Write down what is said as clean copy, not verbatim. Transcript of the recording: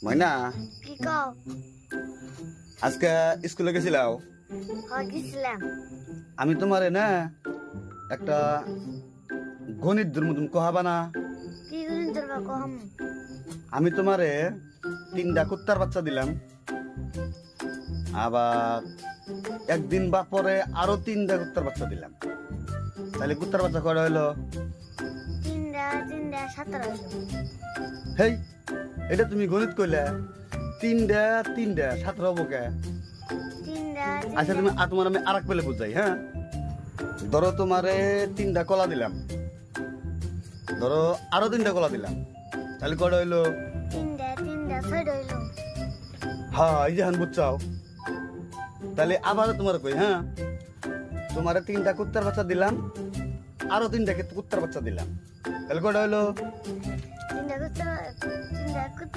ময়না কি কও? আজকে স্কুলে গেছিলাও? গেছিলাম। আমি তোমারে না একটা গণিতের মতন কহাবা না? কি গুণ তোর কম? আমি তোমারে 3টা কুত্তার বাচ্চা দিলাম, আবার একদিন বা পরে আরো 3টা কুত্তার বাচ্চা দিলাম। তাহলে কুত্তার বাচ্চা কয়টা হইলো? তিনটা 17 হইলো। হেই, এটা তুমি গণিত কইলে 3টা 17 হবো কে? তিনটা আচ্ছা তোমার আমি আর এক পেলে বুঝাই। হ্যাঁ, ধরো তোমারে 3টা কলা দিলাম, ধরো আরো 3টা কলা দিলাম, তাহলে কয়টা হইলো? তিনটা 6 হইলো। হ্যাঁ, এই যে হান বুঝছাও। তাহলে আবারও তোমার কই, হ্যাঁ, তোমারে 3টা কুত্তার বাচ্চা দিলাম, আরো 3টা কুত্তার বাচ্চা দিলাম, তাহলে কয়টা হইলো?